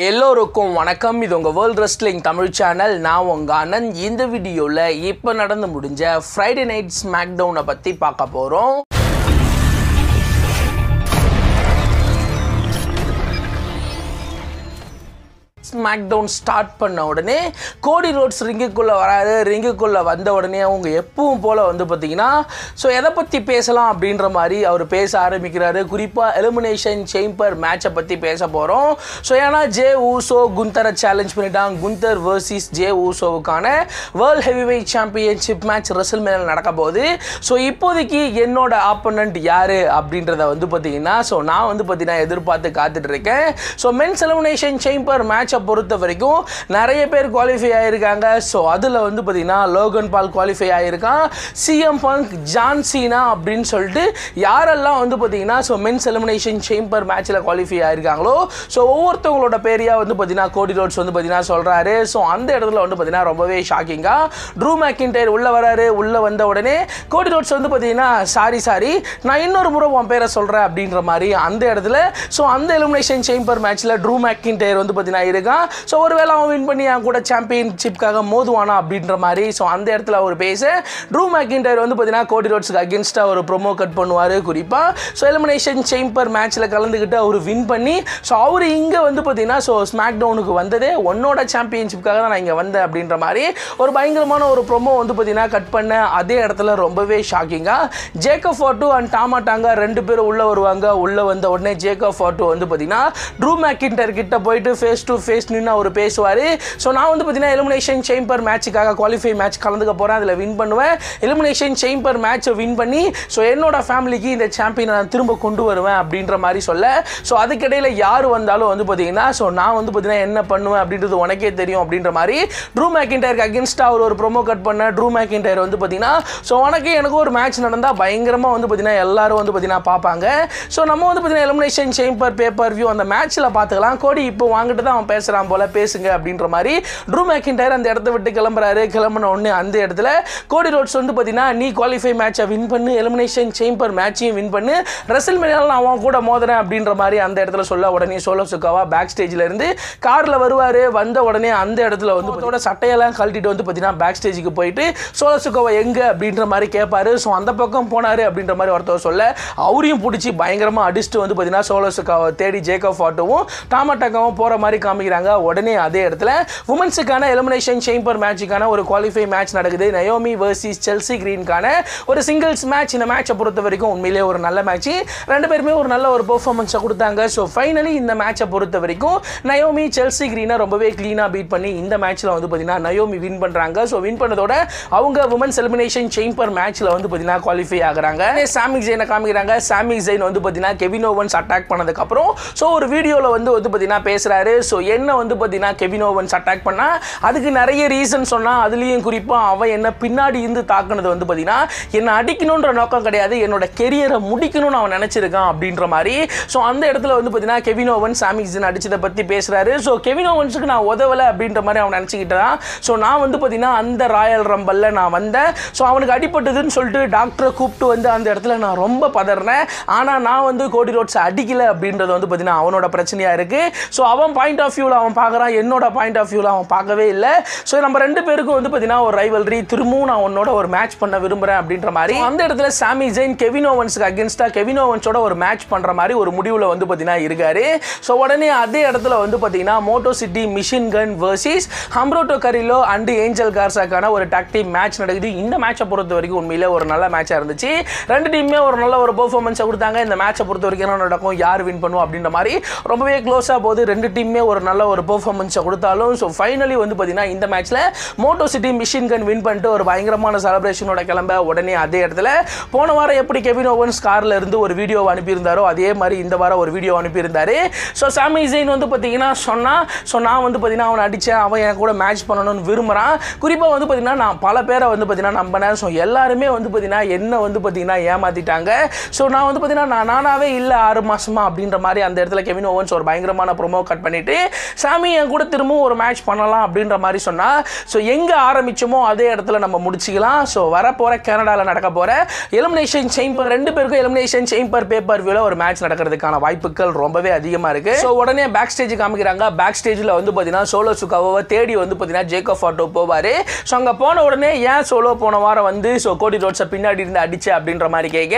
எல்லோருக்கும் வணக்கம். இது உங்கள் வேர்ல்ட் ரெஸ்லிங் தமிழ் சேனல். நான் உங்கள் ஆனந்த். இந்த வீடியோவில் இப்போ நடந்து முடிஞ்ச ஃப்ரைடே நைட் ஸ்மாக் டவுனை பற்றி பார்க்க போகிறோம். ஸ்மாக் டவுன் ஸ்டார்ட் பண்ண உடனே கோடி ரோட்ஸ் ரிங்குக்குள்ளே வராது. ரிங்குக்குள்ளே வந்த உடனே அவங்க எப்பவும் போல் வந்து பார்த்தீங்கன்னா எதை பற்றி பேசலாம் அப்படின்ற மாதிரி அவர் பேச ஆரம்பிக்கிறாரு. குறிப்பாக எலிமினேஷன் சேம்பர் மேட்சை பற்றி பேச போகிறோம். ஏன்னா ஜே ஊசோ குந்தரை சேலஞ்ச் பண்ணிட்டாங்க. குந்தர் வர்சஸ் ஜே ஊசோவுக்கான வேர்ல்ட் ஹெவிவெயிட் சாம்பியன்ஷிப் மேட்ச் ரெஸ்ல்மேனியாவில் நடக்க போகுது. இப்போதைக்கு என்னோட ஆப்போனன்ட் யார் அப்படின்றத வந்து பார்த்தீங்கன்னா நான் வந்து பார்த்தீங்கன்னா எதிர்பார்த்து காத்துட்டு இருக்கேன். மென்ஸ் எலிமினேஷன் சேம்பர் மேட்ச் பொறுத்த வரைக்கும் நிறைய பேர் குவாலிஃபை ஆயிருக்காங்க. அதில் வந்து பார்த்தீங்கன்னா லோகன் பால் குவாலிஃபை ஆயிருக்கான். சிஎம் பங்க், ஜான் சீனா அப்படின்னு சொல்லிட்டு யாரெல்லாம் வந்து பார்த்தீங்கன்னா மென்ஸ் எலிமினேஷன் சேம்பர் மேட்ச்சில் குவாலிஃபை ஆயிருக்காங்களோ ஒவ்வொருத்தவங்களோட பேரையா வந்து பார்த்தீங்கன்னா கோடி ரோட்ஸ் வந்து பார்த்தீங்கன்னா சொல்கிறாரு. அந்த இடத்துல வந்து பார்த்தீங்கன்னா ரொம்பவே ஷாக்கிங்காக ட்ரூ மேக்கின்டையர் உள்ளே வராரு. உள்ளே வந்த உடனே கோடி ரோட்ஸ் வந்து பார்த்தீங்கன்னா சாரி நான் இன்னொரு முறை உன் பேரை சொல்கிறேன் அப்படின்ற மாதிரி அந்த இடத்துல அந்த எலிமினேஷன் சேம்பர் மேட்ச்சில் ட்ரூ மேக்கின்டையர் வந்து பார்த்தீங்கன்னா இருக்கான். ஒருவேளை அவன் வின் பண்ணி என் கூட சாம்பியன்ஷிப்காக மோதுவானா அப்படின்ற மாதிரி அந்த இடத்துல அவர் பேச ட்ரூ மேக்கின்டையர் வந்து பார்த்தீங்கன்னா கோடி ரோட்ஸ்க்கு அகேன்ஸ்டாக ஒரு ப்ரோமோ கட் பண்ணுவார். குறிப்பாக எலிமினேஷன் சேம்பர் மேட்ச்சில் கலந்துக்கிட்டு அவர் வின் பண்ணி அவர் இங்கே வந்து பார்த்தீங்கன்னா ஸ்மாக் டவுனுக்கு வந்ததே உன்னோட சாம்பியன்ஷிப்காக தான் நான் இங்கே வந்தேன் அப்படின்ற மாதிரி ஒரு பயங்கரமான ஒரு ப்ரோமோ வந்து பார்த்தீங்கன்னா கட் பண்ண அதே இடத்துல ரொம்பவே ஷாக்கிங்காக ஜேக்கப் ஃபார்டு அண்ட் டாமா டாங்கா ரெண்டு பேரும் உள்ளே வருவாங்க. உள்ளே வந்த உடனே ஜேக்கப் ஃபார்டு வந்து பார்த்தீங்கன்னா ட்ரூ மேக்கின்டையர் கிட்ட போயிட்டு ஃபேஸ் டு ஃபேஸ் நின்று அவர் பேசுவார். நான் வந்து பார்த்தீங்கன்னா எலிமினேஷன் சேம்பர் மேட்சுக்காக குவாலிஃபை மேட்ச் கலந்துக்க போகிறேன். அதில் வின் பண்ணுவேன். எலிமினேஷன் சேம்பர் மேட்சை வின் பண்ணி என்னோட ஃபேமிலிக்கு இந்த சாம்பியனை நான் திரும்ப கொண்டு வருவேன் அப்படின்ற மாதிரி சொல்ல அதுக்கிடையில் யார் வந்தாலும் வந்து பார்த்தீங்கன்னா நான் வந்து பார்த்தீங்கன்னா என்ன பண்ணுவேன் அப்படின்றது உனக்கே தெரியும் அப்படின்ற மாதிரி ட்ரூ மேக்கின்டையருக்கு அகேன்ஸ்டாக அவர் ஒரு ப்ரோமோ கட் பண்ண ட்ரூ மேக்கின்டையர் வந்து பார்த்தீங்கன்னா உனக்கு எனக்கு ஒரு மேட்ச் நடந்தால் பயங்கரமாக வந்து பார்த்தீங்கன்னா எல்லாரும் வந்து பார்த்தீங்கன்னா பார்ப்பாங்க. நம்ம வந்து பார்த்தீங்கன்னா எலிமினேஷன் சேம்பர் பேப்பர் வியூ அந்த மேட்ச்சில் பார்த்துக்கலாம். கோடி இப்போ வாங்கிட்டு தான் அவன் பேசுகிறான் போல, பேசுங்க அப்படின்ற மாதிரி ட்ரூ மேக்கின்டையர் அந்த இடத்த விட்டு கிளம்புறாரு. கிளம்பின உடனே அந்த இடத்துல கோடி ரோட்ஸ் வந்து பார்த்தீங்கன்னா நீ குவாலிஃபை மேட்சை வின் பண்ணு, எலிமினேஷன் சேம்பர் மேட்சையும் வின் பண்ணு, ரெஸ்ல்மேனியாவில் நான் அவன் கூட மோதுறேன் அப்படின்ற மாதிரி அந்த இடத்துல சொல்ல உடனே சோலோ சிக்காவா பேக் ஸ்டேஜில் இருந்து காரில் வருவார். வந்த உடனே அந்த இடத்துல வந்து அதோட சட்டையெல்லாம் கழட்டிட்டு வந்து பார்த்தீங்கன்னா பேக் ஸ்டேஜுக்கு போயிட்டு சோலோ சிக்காவா எங்கே அப்படின்ற மாதிரி கேட்பாரு. அந்த பக்கம் போனார் அப்படின்ற மாதிரி ஒருத்தர் சொல்ல அவரையும் பிடிச்சி பயங்கரமாக அடிச்சுட்டு வந்து பார்த்தீங்கன்னா சோலோ சிக்காவை தேடி ஜேக்கப் ஃபார்டுவும் டாமா டாங்காவும் போகிற மாதிரி காமிக்கிறாங்க. உடனே அதே இடத்துல உமன்ஸுக்கான எலிமினேஷன் சேம்பர் மேட்சுக்கான ஒரு குவாலிஃபை மேட்ச் நடக்குது. நயோமி வர்சஸ் செல்சி கிரீனுக்கான ஒரு சிங்கிள்ஸ் மேட்ச். இந்த மேட்சை பொறுத்த வரைக்கும் உண்மையிலே ஒரு நல்ல மேட்ச். ரெண்டு பேருமே ஒரு நல்ல ஒரு பெர்ஃபார்மன்ஸை கொடுத்தாங்க. ஃபைனலி இந்த மேட்சை பொறுத்த வரைக்கும் நயோமி செல்சி கிரீனை ரொம்பவே க்ளீனாக பீட் பண்ணி இந்த மேட்ச்சில் வந்து பார்த்தீங்கன்னா நயோமி வின் பண்ணுறாங்க. வின் பண்ணதோட அவங்க உமன்ஸ் எலிமினேஷன் சேம்பர் மேட்ச்சில் வந்து பார்த்தீங்கன்னா குவாலிஃபை ஆகுறாங்க. சாமி ஜெயினை காமிக்கிறாங்க. சாமி ஜெயின் வந்து பார்த்தீங்கன்னா கெவின் ஓவன்ஸ் அட்டாக் பண்ணதுக்கப்புறம் ஒரு வீடியோவில் வந்து பார்த்தீங்கன்னா பேசுகிறாரு. என்ன வந்து பார்த்தீங்கன்னா கெவின் ஓவன்ஸ் அட்டாக் பண்ணா அதுக்கு நிறைய ரீசன் சொன்னா, அதுலயும் குறிப்பா அவன் என்ன பின்னாடி இருந்து தாக்குனது வந்து பார்த்தீங்கன்னா என்ன அடிக்கணும்ன்ற நோக்கம் கிடையாது, என்னோட கெரியரை முடிக்கணும்னு அவன் நினைச்சிருக்கான் அப்படின்ற மாதிரி அந்த இடத்துல வந்து பார்த்தீங்கன்னா கெவின் ஓவன்ஸ் சாமி ஜெயின் அடிச்சதை பற்றி பேசுறாரு. கெவின் ஓவன்ஸுக்கு நான் உதவலை அப்படின்ற மாதிரி அவன் நினச்சிக்கிட்டான். நான் வந்து பார்த்தீங்கன்னா அந்த ராயல் ரம்பல்ல நான் வந்தேன். அவனுக்கு அடிப்பட்டதுன்னு சொல்லிட்டு டாக்டரை கூப்பிட்டு வந்து அந்த இடத்துல நான் ரொம்ப பதறினேன். ஆனால் நான் வந்து கோடி ரோட்ஸ் அடிக்கலை அப்படின்றது வந்து பார்த்தீங்கன்னா அவனோட பிரச்சனையாக இருக்கு. அவன் பாயிண்ட் ஆஃப் வியூவில் அவன் பார்க்குறான், என்னோட பாயிண்ட் ஆஃப் வியூவில் அவன் பார்க்கவே இல்லை. நம்ம ரெண்டு பேருக்கும் வந்து பார்த்தீங்கன்னா ஒரு ரைவல்ரி, திரும்பவும் நான் உன்னோட ஒரு மேட்ச் பண்ண விரும்புகிறேன் அப்படின்ற மாதிரி அந்த இடத்துல சாமி ஜெயின் கெவின் ஓவன்ஸுக்கு அகேன்ஸ்டாக கெவின் ஓவன்ஸோட ஒரு மேட்ச் பண்ணுற மாதிரி ஒரு முடிவில் வந்து பார்த்தீங்கன்னா இருக்காரு. உடனே அதே இடத்துல வந்து பார்த்தீங்கன்னா motor city machine gun versus Humberto Carrillo and Angel கார்சாக்கான ஒரு டாக் டீம் மேட்ச் நடக்குது. இந்த மேட்சை பொறுத்த வரைக்கும் உண்மையிலே ஒரு நல்ல மேட்சாக இருந்துச்சு. ரெண்டு டீமுமே ஒரு நல்ல ஒரு பெர்ஃபார்மன்ஸை கொடுத்தாங்க. இந்த மேட்சை பொறுத்த வரைக்கும் என்ன நடக்கும், யார் வின் பண்ணுவோம் அப்படின்ற மாதிரி ரொம்பவே க்ளோஸாக போகுது. ரெண்டு டீமுமே ஒரு நல்ல ஒரு பெர்ஃபார்மன்ஸை கொடுத்தாலும் ஃபைனலி வந்து பார்த்தீங்கன்னா இந்த மேட்ச்சில் moto city machine gun win பண்ணிட்டு ஒரு பயங்கரமான செலிப்ரேஷனோட கிளம்ப உடனே அதே இடத்துல போன வாரம் எப்படி கெவின் ஓவன்ஸ் காரில் இருந்து ஒரு வீடியோ அனுப்பியிருந்தாரோ அதே மாதிரி இந்த வாரம் ஒரு வீடியோ அனுப்பியிருந்தாரு. சாமி ஜெயின் வந்து பார்த்தீங்கன்னா நான் வந்து பார்த்தீங்கன்னா அவனை அடித்தேன், அவன் எனக்கு கூட மேட்ச் பண்ணணும்னு விரும்புகிறான். குறிப்பாக வந்து பார்த்தீங்கன்னா நான் பல பேரை வந்து பார்த்தீங்கன்னா நம்பினேன். எல்லாருமே வந்து பார்த்தீங்கன்னா என்ன வந்து பார்த்தீங்கன்னா ஏமாற்றிட்டாங்க. நான் வந்து பார்த்தீங்கன்னா நானாவே இல்லை 6 மாதமா அப்படின்ற மாதிரி அந்த இடத்துல கெவின் ஓவன்ஸ் ஒரு பயங்கரமான ப்ரோமோ கட் பண்ணிட்டு சாமி என் கூட திரும்பவும் ஒரு மேட்ச் பண்ணலாம் அப்படின்ற மாதிரி சொன்னால் ஸோ எங்கே ஆரம்பிச்சோமோ அதே இடத்துல நம்ம முடிச்சிக்கலாம். ஸோ வரப்போகிற கனடாவில் நடக்க போகிற எலிமினேஷன் சேம்பர் 2 பேருக்கும் எலிமினேஷன் சேம்பர் பேப்பர் வியூவில் ஒரு மேட்ச் நடக்கிறதுக்கான வாய்ப்புகள் ரொம்பவே அதிகமாக இருக்குது. ஸோ உடனே பேக் ஸ்டேஜ் காமிக்கிறாங்க. பேக் ஸ்டேஜில் வந்து பார்த்தீங்கன்னா சோலோ சுகாவை தேடி வந்து பார்த்தீங்கன்னா ஜேக்கப் ஃபாட்டோ போவார். ஸோ அங்கே போன உடனே ஏன் சோலோ போன வாரம் வந்து ஸோ கோடி ரோட்ஸை பின்னாடி இருந்து அடிச்சு அப்படின்ற மாதிரி கேட்க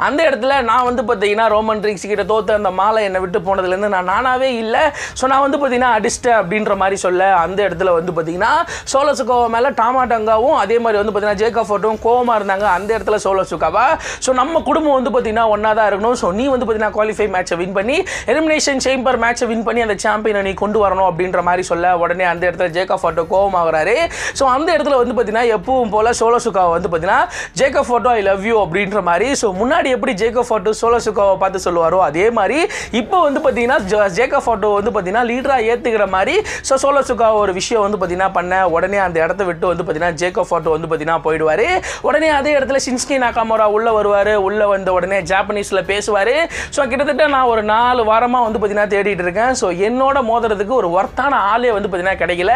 அந்த இடத்துல நான் வந்து பார்த்தீங்கன்னா ரோமன் ரீக்ஸ் கிட்ட தோத்த அந்த மாலை என்னை விட்டு போனதுலேருந்து நானாவே இல்லை. ஸோ நான் வந்து பார்த்தீங்கன்னா அடிச்சிட்டேன் அப்படின்ற மாதிரி சொல்ல அந்த இடத்துல வந்து பார்த்தீங்கன்னா சோலோ சுகாவா மேலே டாமாட்டங்காவும் அதே மாதிரி வந்து பார்த்தீங்கன்னா ஜேக்கப் ஃபாட்டோவும் கோவமாக இருந்தாங்க. அந்த இடத்துல சோலோ சுகாவா ஸோ நம்ம குடும்பம் வந்து பார்த்தீங்கன்னா ஒன்றா தான் இருக்கணும். ஸோ நீ வந்து பார்த்தீங்கன்னா குவாலிஃபை மேட்சை வின் பண்ணி எலிமினேஷன் சேம்பர் மேட்சை வின் பண்ணி அந்த சாம்பியனை நீ கொண்டு வரணும் அப்படின்ற மாதிரி சொல்ல உடனே அந்த இடத்துல ஜேக்கப் ஃபாட்டோ கோவமாகறாரு. ஸோ அந்த இடத்துல வந்து பார்த்தீங்கன்னா எப்பவும் போல சோலோ சுகாவா வந்து பார்த்தீங்கன்னா ஜேக்கப் ஃபாட்டோ ஐ லவ் யூ அப்படின்ற மாதிரி ஸோ முன்னாடி எப்படி ஜேக்கப் ஃபாட்டோ சோலோ சுகாவை பார்த்து சொல்லுவாரோ அதே மாதிரி இப்போ வந்து பார்த்தீங்கன்னா ஜேக்கப் ஃபாட்டோ வந்து பார்த்தீங்கன்னா லீடராக ஏற்றுக்கிற மாதிரி ஸோ சோலோ சுகாவா ஒரு விஷயம் வந்து பார்த்தீங்கன்னா பண்ண உடனே அந்த இடத்த விட்டு வந்து பார்த்தீங்கன்னா ஜேக்கப் ஃபாட்டோ வந்து பார்த்தீங்கன்னா போயிடுவார். உடனே அதே இடத்துல ஷின்சுகே நாகாமுரா உள்ள வருவார். உள்ள வந்த உடனே ஜாப்பனீஸில் பேசுவார். ஸோ கிட்டத்தட்ட நான் ஒரு 4 வாரமாக வந்து பார்த்தீங்கன்னா தேடிட்டு இருக்கேன். ஸோ என்னோட மோதுறதுக்கு ஒரு ஒர்த்தான ஆளே வந்து பார்த்தீங்கன்னா கிடைக்கல.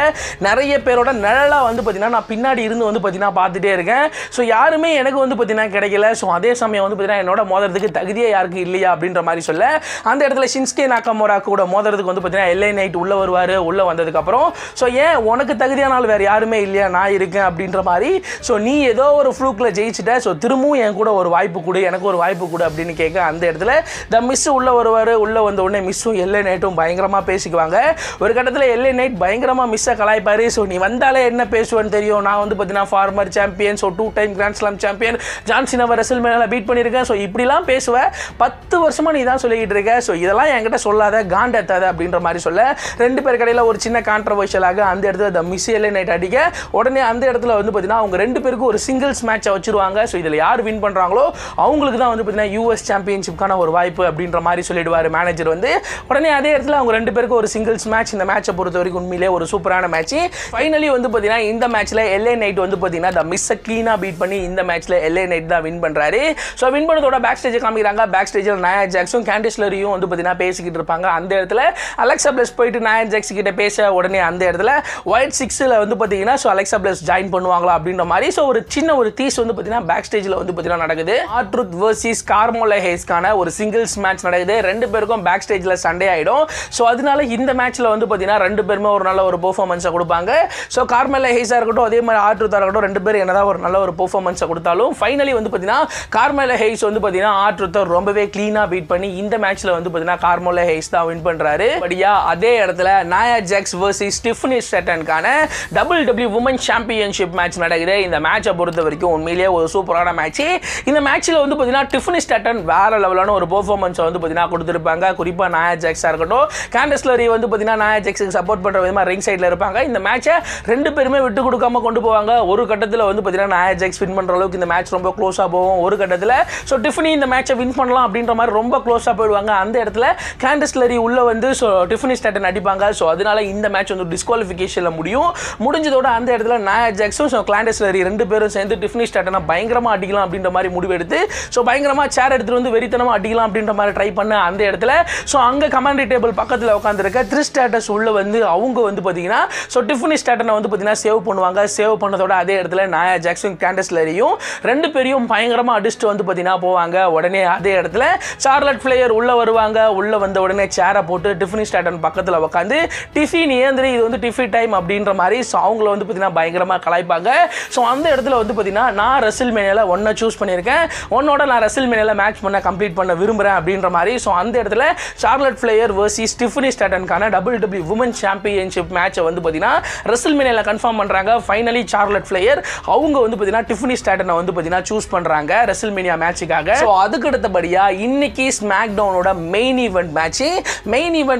நிறைய பேரோட நிழலாக வந்து பார்த்தீங்கன்னா நான் பின்னாடி இருந்து வந்து பார்த்தீங்கன்னா பார்த்துட்டே இருக்கேன். ஸோ யாருமே எனக்கு வந்து பார்த்தீங்கன்னா கிடைக்கல. ஸோ அதே சமயம் வந்து பார்த்தீங்கன்னா என்னோட மோதுறதுக்கு தகுதியே யாருக்கு இல்லையா அப்படின்ற மாதிரி சொல்ல அந்த இடத்துல ஷின்சுகே நாகாமுரா கூட மோதுறதுக்கு வந்து பார்த்தீங்கன்னா எல்ஏ நைட் உள்ள வருவார். உள்ள வந்ததுக்கப்புறம் ஸோ ஏன் உனக்கு தகுதியான ஆள் வேறு யாருமே இல்லையா, நான் இருக்கேன் அப்படின்ற மாதிரி ஸோ நீ ஏதோ ஒரு ஃப்ளூக்கில் ஜெயிச்சிட்ட. ஸோ திரும்பவும் என் கூட ஒரு வாய்ப்பு கொடு, எனக்கு ஒரு வாய்ப்பு கொடு அப்படின்னு கேட்க அந்த இடத்துல த மிஸ் உள்ள வருவார். உள்ள வந்த உடனே மிஸ்ஸும் எல்ஏ நைட்டும் பயங்கரமாக பேசிக்குவாங்க. ஒரு கட்டத்தில் எல்ஏ நைட் பயங்கரமாக மிஸ்ஸை கலாய்ப்பார். ஸோ நீ வந்தாலே என்ன பேசுவேன்னு தெரியும், நான் வந்து பார்த்தீங்கன்னா former champion, so 2 time grand slam champion, John சினாவை ரெஸ்ல்மேனியால பீட் பண்ணியிருக்கேன். ஸோ இப்படிலாம் பேசுவேன், 10 வருஷமாக நீ தான் சொல்லிக்கிட்டு இருக்க. ஸோ இதெல்லாம் என்கிட்ட சொல்லாத, காண்டேத்தாத அப்படின்ற மாதிரி சொல்ல 2 பேர் கடையில் ஒரு சின்ன கான்ட்ரவர்ஷியலாக அந்த இடத்துல த மிஸ் எல்ஏ நைட் அடிக்க உடனே அந்த இடத்துல வந்து பார்த்தீங்கன்னா அவங்க 2 பேருக்கும் ஒரு சிங்கிள்ஸ் மேட்சை வச்சிருவாங்க. ஸோ இதில் யார் வின் பண்ணுறாங்களோ அவங்களுக்கு தான் வந்து பார்த்தீங்கன்னா யூஎஸ் சாம்பியன்ஷிப்கான ஒரு வாய்ப்பு அப்படின்ற மாதிரி சொல்லிடுவார் மேனேஜர் வந்து. உடனே அதே இடத்துல அவங்க 2 பேருக்கும் ஒரு சிங்கிள்ஸ் மேட்ச். இந்த மேட்சை பொறுத்த வரைக்கும் உண்மையிலே ஒரு சூப்பரான மேட்ச். ஃபைனலி வந்து பார்த்தீங்கன்னா இந்த மேட்ச்சில் எல்ஏ நைட் வந்து பார்த்தீங்கன்னா த மிஸ்ஸை க்ளீனாக பீட் பண்ணி இந்த மேட்ச்சில் எல்ஏ நைட் தான் வின் பண்ணுறாரு. ஸோ வின் பண்ணதோட பேக் ஸ்டேஜை காமிக்கிறாங்க. பேக் ஸ்டேஜில் நயா ஜாக்ஸும் கேண்டிஸ் லெரியும் வந்து பார்த்தீங்கன்னா பேசிக்கிட்டு இருப்பாங்க. அந்த இடத்துல அலெக்சா பிளஸ் போயிட்டு நயா ஜாக்ஸ் கிட்ட பேச உடனே அந்த இடத்துல ஒயிட் 6ல் வந்து பார்த்தீங்கன்னா ஸோ அலெக்சா பிளஸ் ஜாயின் பண்ணுவாங்களா அப்படின்ற மாதிரி ஸோ ஒரு சின்ன ஒரு தீஸ் வந்து பார்த்தீங்கன்னா பேக் ஸ்டேஜில் வந்து பார்த்தீங்கன்னா நடக்குது. ஆர்ட்ருத் வர்சஸ் கார்மெலோ ஹேய்ஸ்க்கான ஒரு சிங்கிள்ஸ் மேட்ச் நடக்குது. 2 பேருக்கும் பேக் ஸ்டேஜில் சண்டே ஆகிடும். ஸோ அதனால இந்த மேட்ச்சில் வந்து பார்த்தீங்கன்னா 2 பேருமே ஒரு நல்ல ஒரு பெர்ஃபார்மன்ஸை கொடுப்பாங்க. ஸோ கார்மெலோ ஹேய்ஸாக இருக்கட்டும் அதே மாதிரி ஆர்ட்ருத்தாக இருக்கட்டும் 2 பேரும் என்னதான் ஒரு நல்ல ஒரு பெர்ஃபார்மன்ஸை கொடுத்தாலும் ஃபைனலி வந்து பார்த்தீங்கன்னா கார்மெலோ ஹேய்ஸ் வந்து பார்த்தீங்கன்னா ஆர்ட்ருத்தை ரொம்பவே க்ளீனாக பீட் பண்ணி இந்த மேட்ச்சில் வந்து பார்த்தீங்கன்னா கார்மெலோ ஹேய்ஸ் தான் வின் பண்ணுறாரு. படியா அதே இடத்துல நயா ஜாக்ஸ் வர்சஸ் ஸ்டிஃபனி ஸ்ட்ராட்டனுக்கான WWE உமன் சாம்பியன்ஷிப் மேட்ச் நடக்குது. இந்த மேட்சை பொறுத்த வரைக்கும் உண்மையிலேயே ஒரு சூப்பரான மேட்ச். இந்த மேட்ச்சில் வந்து பார்த்தீங்கன்னா டிஃபனி ஸ்ட்ராட்டன் வேற லெவலான ஒரு பெர்ஃபார்மன்ஸை வந்து பார்த்தீங்கன்னா கொடுத்துருப்பாங்க. குறிப்பாக நயா ஜாக்ஸாக இருக்கட்டும் கேண்டிஸ் லெரி வந்து பார்த்தீங்கன்னா நயா ஜாக்ஸுக்கு சப்போர்ட் பண்ணுற விதமாக ரிங் சைடில் இருப்பாங்க. இந்த மேட்சை 2 பேருமே விட்டு கொடுக்காம கொண்டு போவாங்க. ஒரு கட்டத்தில் வந்து பார்த்தீங்கன்னா நயா ஜாக்ஸ் வின் பண்ணுற அளவுக்கு இந்த மேட்ச் ரொம்ப க்ளோஸாக போகும். ஒரு கட்டத்தில் ஸோ டிஃபனி இந்த மேட்சை வின் பண்ணலாம் அப்படின்ற மாதிரி ரொம்ப க்ளோஸாக போயிடுவாங்க. அந்த இடத்துல கேண்டிஸ் லெரி உள்ள வந்து ஸோ டிஃபனி ஸ்ட்ராட்டன் அடிப்பாங்க. ஸோ அதனால இந்த மேட்ச் வந்து டிஸ்குவாலிஃபிகேஷனில் முடிஞ்சதோட அந்த இடத்துல நயா ஜாக்ஸும் ஸோ கேண்டிஸ் லெரி 2 பேரும் சேர்ந்து டிஃபனி ஸ்ட்ராட்டனை பயங்கரமாக அடிக்கலாம் அப்படின்ற மாதிரி முடிவு எடுத்து ஸோ பயங்கரமாக சேர் எடுத்துகிட்டு வந்து வெறித்தனமாக அடிக்கலாம் அப்படின்ற மாதிரி ட்ரை பண்ண அந்த இடத்துல ஸோ அங்கே கமாண்டரி டேபிள் பக்கத்தில் உட்காந்துருக்க த்ரிஷ் ஸ்ட்ராட்டஸ் உள்ள வந்து அவங்க வந்து பார்த்தீங்கன்னா ஸோ டிஃபனி ஸ்ட்ராட்டனை வந்து பார்த்தீங்கன்னா சேவ் பண்ணுவாங்க. சேவ் பண்ணதோட அதே இடத்துல நயா ஜாக்ஸும் கேண்டிஸ் லெரியும் 2 பேரையும் பயங்கரமாக அடிச்சுட்டு வந்து பார்த்தீங்கன்னா போவாங்க. உடனே அதே இடத்துல சார்லட் ஃப்ளேயர் உள்ள வருவாங்க. உள்ள வந்த உடனே சேரை போட்டு டிஃபனி ஸ்ட்ராட்டன் பக்கத்தில் உட்காந்து டிஃபி ஏந்திரி இது வந்து டிஃபி டைம் அப்படின்ற மாதிரி ஸோ அவங்கள வந்து பார்த்தீங்கன்னா பயங்கரமாக கலாய்ப்பாங்க. ஸோ அந்த இடத்துல வந்து பார்த்தீங்கன்னா நான் ரெஸ்ல்மேனியால ஒன்றை சூஸ் பண்ணியிருக்கேன், உன்னோட நான் ரெஸ்ல்மேனியால மேட்ச் பண்ண கம்ப்ளீட் பண்ண விரும்புகிறேன் அப்படின்ற மாதிரி ஸோ அந்த இடத்துல சார்லட் ஃப்ளேயர் வர்சஸ் டிஃபனி ஸ்ட்ராட்டனுக்கான WWE உமன் சாம்பியன்ஷிப் மேட்சை வந்து பார்த்தீங்கன்னா ரெஸ்ல்மேனியால கன்ஃபார்ம் பண்ணுறாங்க. ஃபைனலி சார்லட் ஃப்ளேயர் அவங்க வந்து பார்த்தீங்கன்னா டிஃபனி ஸ்ட்ராட்டனை வந்து பார்த்தீங்கன்னா சூஸ் பண்ணுறாங்க ரெஸ்ல்மேனியா மேட்சுக்காக. ஸோ அதுக்கு அடுத்தபடியாக இன்னைக்கு ஸ்மாக் டவுனோட மெயின் ஈவெண்ட்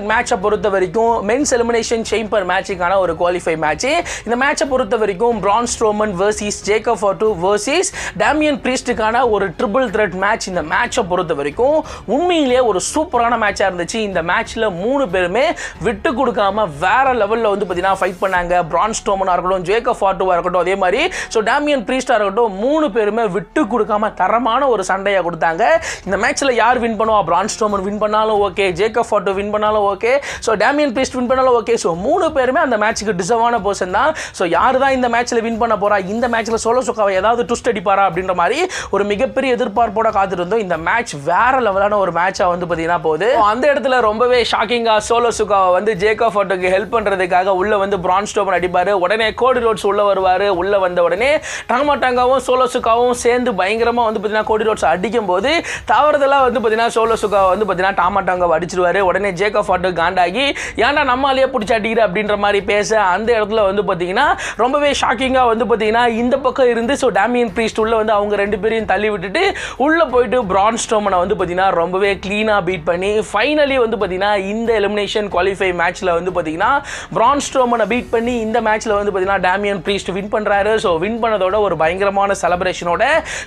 மேட்சை பொறுத்த வரைக்கும் மென்ஸ் எலிமினேஷன் சேம்பர் மேட்சுக்கான ஒரு குவாலிஃபை மேட்ச். இந்த மேட்சை பொறுத்த வரைக்கும் Braun Strowman versus Jacob Fatu versus Damian பிரீஸ்டுக்கான ஒரு ட்ரிபிள் த்ரெட் மேட்ச். இந்த மேட்சை பொறுத்த வரைக்கும் உண்மையிலேயே ஒரு சூப்பரான மேட்சாக இருந்துச்சு. இந்த மேட்ச்சில் 3 பேருமே விட்டு கொடுக்காம வேற லெவலில் வந்து பார்த்தீங்கன்னா ஃபைட் பண்ணாங்க. பிரான் ஸ்ட்ரோமனாக இருக்கட்டும், ஜேக்கப் ஃபாட்டோவாக இருக்கட்டும், அதே மாதிரி ஸோ டேமியன் பிரீஸ்டாக இருக்கட்டும் 3 பேருமே விட்டு கொடுக்காம தரமான ஒரு சண்டையை கொடுத்தாங்க. இந்த மேட்ச்சில் யார் வின் பண்ணுவா, பிரான் ஸ்ட்ரோமன் வின் பண்ணாலும் ஓகே, ஜேக்கப் ஃபாட்டோ வின் பண்ணாலும் okay, so Damian Damian priest win பண்ணாலும் ஓகே. ஸோ 3 பேருமே அந்த மேட்ச்சுக்கு டிசர்வான பர்சன் தான். ஸோ யார் தான் இந்த மேட்ச்சில் வின் பண்ண போறா, இந்த மேட்ச்சில் சோலோ சிக்காவை ஏதாவது ட்விஸ்ட் அடிப்பாரா அப்படின்ற மாதிரி ஒரு மிகப்பெரிய எதிர்பார்ப்போட காத்துட்டு இருந்தோம். இந்த மேட்ச் வேற லெவலான ஒரு மேட்சா வந்து பார்த்தீங்கன்னா போகுது. அந்த இடத்துல ரொம்பவே ஷாக்கிங்கா சோலோ சிக்காவை வந்து ஜேக்கப் ஃபட்டுக்கு ஹெல்ப் பண்றதுக்காக உள்ள வந்து பிரான் ஸ்ட்ரோமன் அடிப்பாரு. உடனே கோடி ரோட்ஸ் உள்ள வருவாரு. உள்ள வந்த உடனே டாமாடாங்காவும் சோலோ சிக்காவும் சேர்ந்து பயங்கரமா வந்து பார்த்தீங்கன்னா கோடி ரோட்ஸ் அடிக்கும் போது தவறுதலா வந்து பார்த்தீங்கன்னா சோலோ சிக்காவை வந்து பார்த்தீங்கன்னா டாமாடாங்காவை அடிச்சிருவாரு. உடனே ஜேக்கப் ஃபட்டு காண்டாகி ஏன்டா நம்மாலேயே பிடிச்சி அடிக்கிற அப்படின்ற மாதிரி பேச அந்த இடத்துல வந்து பார்த்தீங்கன்னா ரொம்பவே ஷாக்கிங்கா வந்து பார்த்தீங்கன்னா இந்த பக்கம் இருந்து ஸோ டேமியன் பிரீஸ்ட் உள்ள வந்து அவங்க 2 பேரையும் தள்ளி விட்டுட்டு உள்ள போயிட்டு பிரான் ஸ்ட்ரோமனை வந்து பார்த்தீங்கன்னா ரொம்பவே கிளீனா பீட் பண்ணி ஃபைனலி வந்து பார்த்தீங்கன்னா இந்த எலிமினேஷன் குவாலிஃபை மேட்ச்ல வந்து பார்த்தீங்கன்னா பிரான் ஸ்ட்ரோமனை பீட் பண்ணி இந்த மேட்ச்ல வந்து பார்த்தீங்கன்னா டேமியன் பிரீஸ்ட் வின் பண்றாரு. ஸோ வின் பண்ணதோட ஒரு பயங்கரமான செலிப்ரேஷனோட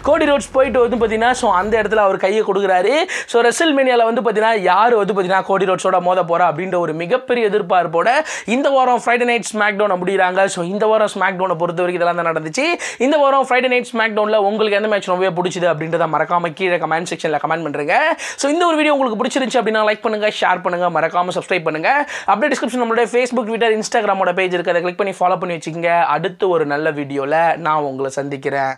கோடி ரோட்ஸ் போயிட்டு வந்து பார்த்தீங்கன்னா ஸோ அந்த இடத்துல அவர் கையை கொடுக்குறாரு. ஸோ ரெசில்மேனியாவில் வந்து பார்த்தீங்கன்னா யார் வந்து பார்த்தீங்கன்னா கோடி ரோட்ஸோட மோத போறா அப்படின்ற ஒரு மிகப்பெரிய எதிர்பார்ப்போட இந்த வாரம் ஃப்ரைடே நைட் ஸ்மாக் டவுன் முடிகிறாங்க. ஸோ இந்த வாரம் ஸ்மாக் டவுனை பொறுத்த வரைக்கும் இதெல்லாம் தான் நடந்துச்சு. இந்த வாரம் ஃப்ரைடே நைட் ஸ்மாக் டவுனில் உங்களுக்கு எந்த மேட்ச் ரொம்பவே பிடிச்சது அப்படின்றத மறக்காம கீழே கமெண்ட் செக்ஷனில் கமெண்ட் பண்ணுங்க. ஸோ இந்த ஒரு வீடியோ உங்களுக்கு பிடிச்சிருந்துச்சு அப்படின்னா லைக் பண்ணுங்க, ஷேர் பண்ணுங்க, மறக்காம சப்ஸ்கிரைப் பண்ணுங்க. அப்படியே டிஸ்கிரிப்ஷன் நம்மளுடைய ஃபேஸ்புக், ட்விட்டர், இன்ஸ்டாகிராமோட பேஜ் இருக்கு, அதை கிளிக் பண்ணி ஃபாலோ பண்ணி வச்சுக்கோங்க. அடுத்து ஒரு நல்ல வீடியோவில் நான் உங்களை சந்திக்கிறேன்.